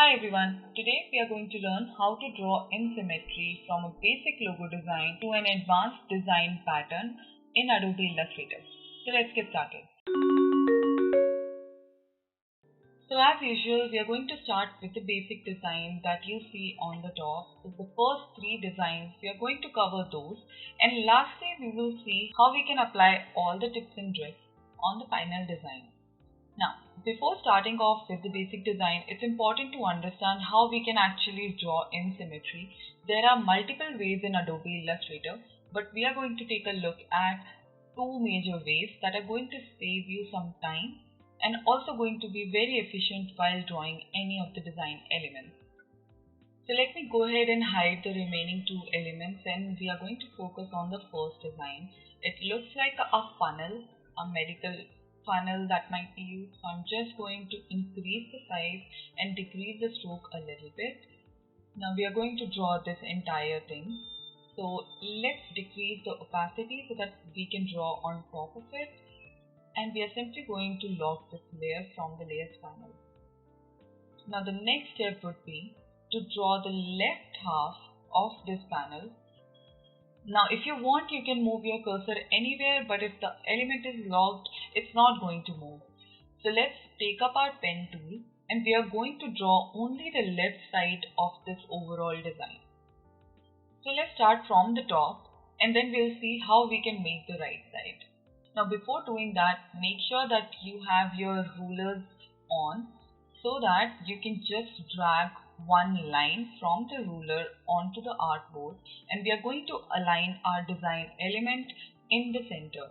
Hi everyone, today we are going to learn how to draw in symmetry from a basic logo design to an advanced design pattern in Adobe Illustrator. So let's get started. So as usual, we are going to start with the basic design that you see on the top. So the first three designs, we are going to cover those, and lastly we will see how we can apply all the tips and tricks on the final design. Now, before starting off with the basic design, it's important to understand how we can actually draw in symmetry. There are multiple ways in Adobe Illustrator, but we are going to take a look at two major ways that are going to save you some time and also going to be very efficient while drawing any of the design elements. So let me go ahead and hide the remaining two elements, and we are going to focus on the first design. It looks like a funnel, a medical funnel that might be used. So I'm just going to increase the size and decrease the stroke a little bit. Now we are going to draw this entire thing. So let's decrease the opacity so that we can draw on top of it. And we are simply going to lock this layer from the layers panel. Now the next step would be to draw the left half of this panel. Now if you want, you can move your cursor anywhere, but if the element is locked, it's not going to move. So let's take up our pen tool and we are going to draw only the left side of this overall design. So let's start from the top and then we'll see how we can make the right side. Now before doing that, make sure that you have your rulers on so that you can just drag one line from the ruler onto the artboard, and we are going to align our design element in the center.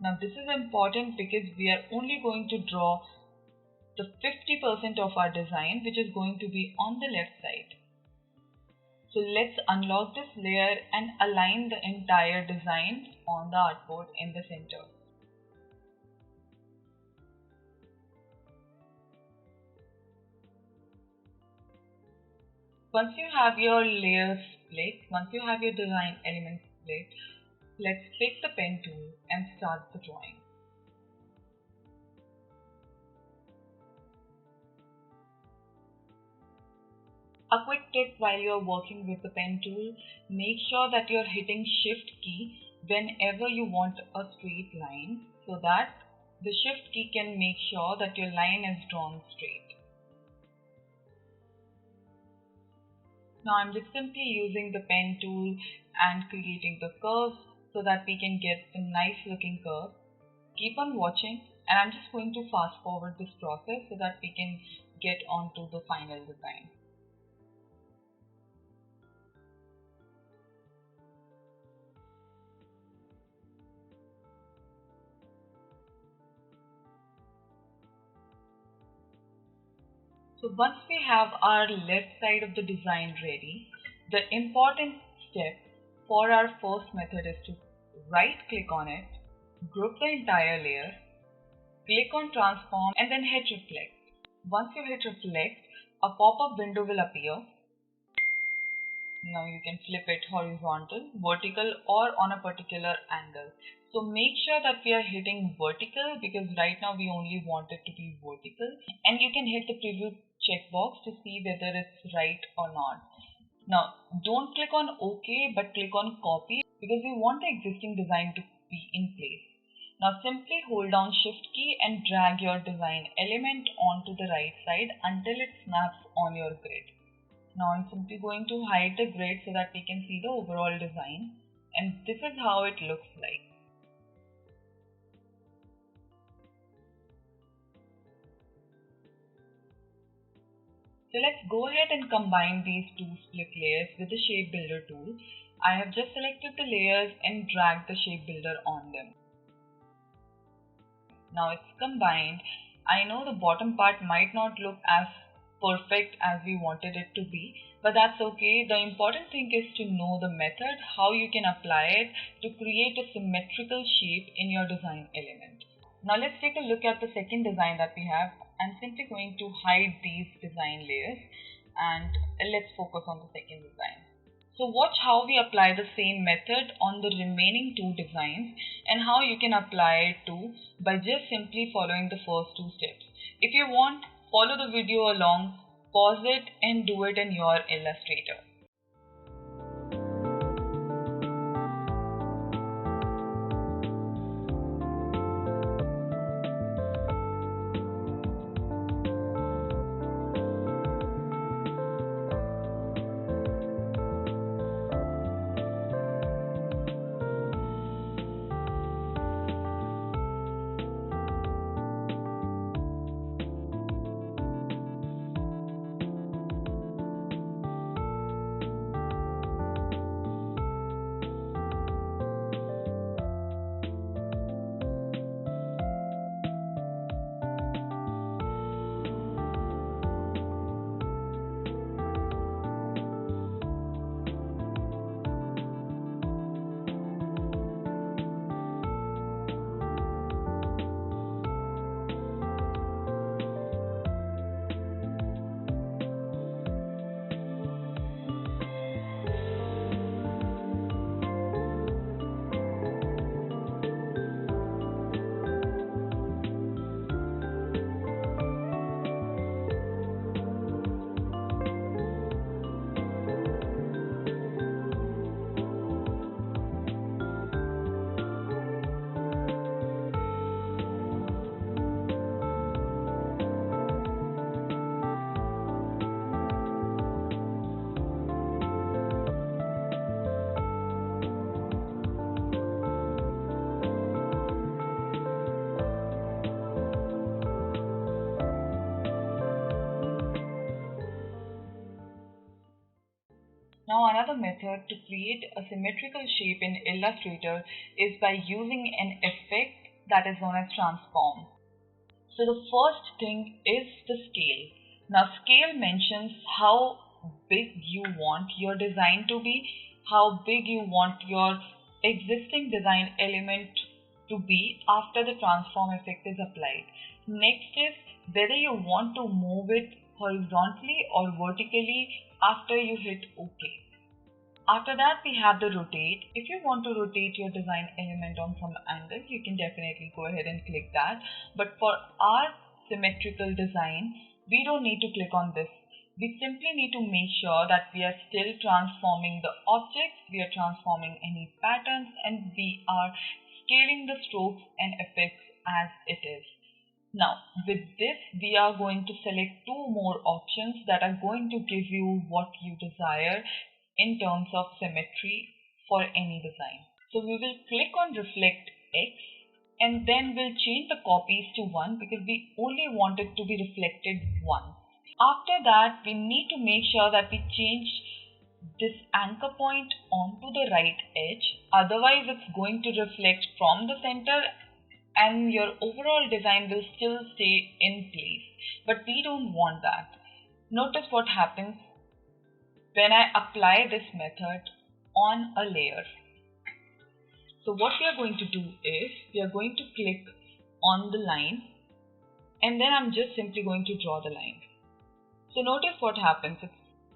Now this is important because we are only going to draw the 50% of our design, which is going to be on the left side. So let's unlock this layer and align the entire design on the artboard in the center. Once you have your layers split, once you have your design elements split, let's pick the pen tool and start the drawing. A quick tip while you're working with the pen tool, make sure that you're hitting Shift key whenever you want a straight line so that the Shift key can make sure that your line is drawn straight. Now I'm just simply using the pen tool and creating the curve so that we can get a nice looking curve. Keep on watching, and I'm just going to fast forward this process so that we can get onto the final design. So once we have our left side of the design ready, the important step for our first method is to right click on it, group the entire layer, click on transform and then hit reflect. Once you hit reflect, a pop-up window will appear. Now you can flip it horizontal, vertical or on a particular angle. So make sure that we are hitting vertical because right now we only want it to be vertical, and you can hit the preview checkbox to see whether it's right or not. Now don't click on OK but click on copy because we want the existing design to be in place. Now simply hold down Shift key and drag your design element onto the right side until it snaps on your grid. Now I'm simply going to hide the grid so that we can see the overall design, and this is how it looks like. So let's go ahead and combine these two split layers with the Shape Builder tool. I have just selected the layers and dragged the Shape Builder on them. Now it's combined. I know the bottom part might not look as perfect as we wanted it to be, but that's okay. The important thing is to know the method, how you can apply it to create a symmetrical shape in your design element. Now let's take a look at the second design that we have. I'm simply going to hide these design layers and let's focus on the second design. So watch how we apply the same method on the remaining two designs and how you can apply it too by just simply following the first two steps. If you want, follow the video along Pause it and do it in your Illustrator. Now another method to create a symmetrical shape in Illustrator is by using an effect that is known as transform. So the first thing is the scale. Now scale mentions how big you want your design to be, how big you want your existing design element to be after the transform effect is applied. Next is whether you want to move it horizontally or vertically after you hit OK. After that we have the rotate. If you want to rotate your design element on some angle, you can definitely go ahead and click that. But for our symmetrical design, we don't need to click on this. We simply need to make sure that we are still transforming the objects, we are transforming any patterns, and we are scaling the strokes and effects as it is. Now with this we are going to select two more options that are going to give you what you desire in terms of symmetry for any design. So we will click on reflect X and then we'll change the copies to 1 because we only want it to be reflected once. After that we need to make sure that we change this anchor point onto the right edge, otherwise it's going to reflect from the center and your overall design will still stay in place. But we don't want that. Notice what happens when I apply this method on a layer. So what we are going to do is we are going to click on the line and then I'm just simply going to draw the line. So notice what happens.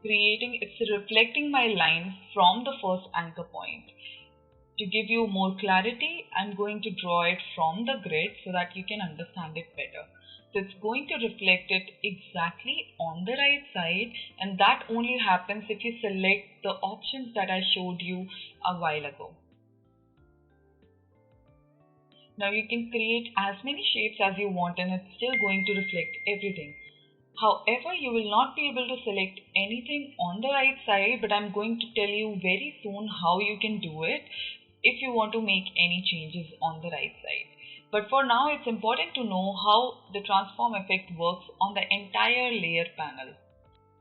It's reflecting my line from the first anchor point. To give you more clarity, I'm going to draw it from the grid so that you can understand it better. So it's going to reflect it exactly on the right side, and that only happens if you select the options that I showed you a while ago. Now you can create as many shapes as you want and it's still going to reflect everything. However, you will not be able to select anything on the right side, but I'm going to tell you very soon how you can do it if you want to make any changes on the right side. But for now, it's important to know how the transform effect works on the entire layer panel.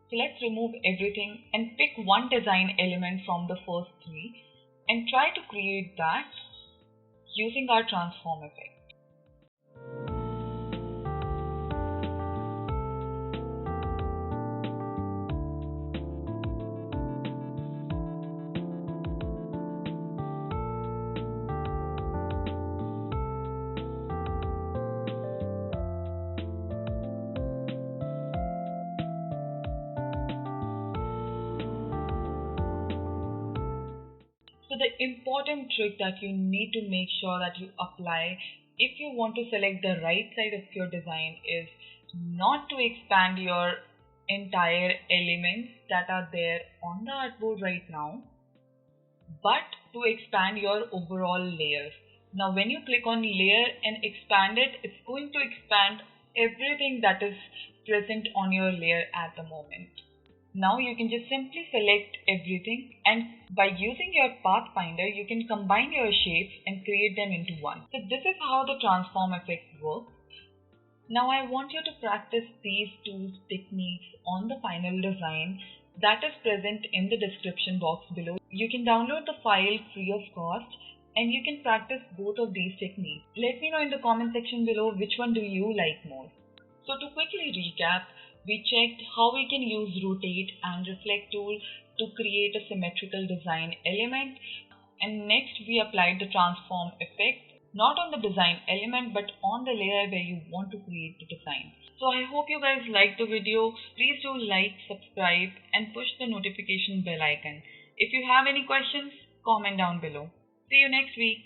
So let's remove everything and pick one design element from the first three and try to create that using our transform effect. So the important trick that you need to make sure that you apply if you want to select the right side of your design is not to expand your entire elements that are there on the artboard right now, but to expand your overall layers. Now when you click on layer and expand it, it's going to expand everything that is present on your layer at the moment. Now you can just simply select everything, and by using your pathfinder you can combine your shapes and create them into one. So this is how the transform effect works. Now I want you to practice these two techniques on the final design that is present in the description box below. You can download the file free of cost and you can practice both of these techniques. Let me know in the comment section below which one do you like more. So to quickly recap, we checked how we can use rotate and reflect tool to create a symmetrical design element, and next we applied the transform effect not on the design element but on the layer where you want to create the design. So I hope you guys liked the video. Please do like, subscribe and push the notification bell icon. If you have any questions, comment down below. See you next week.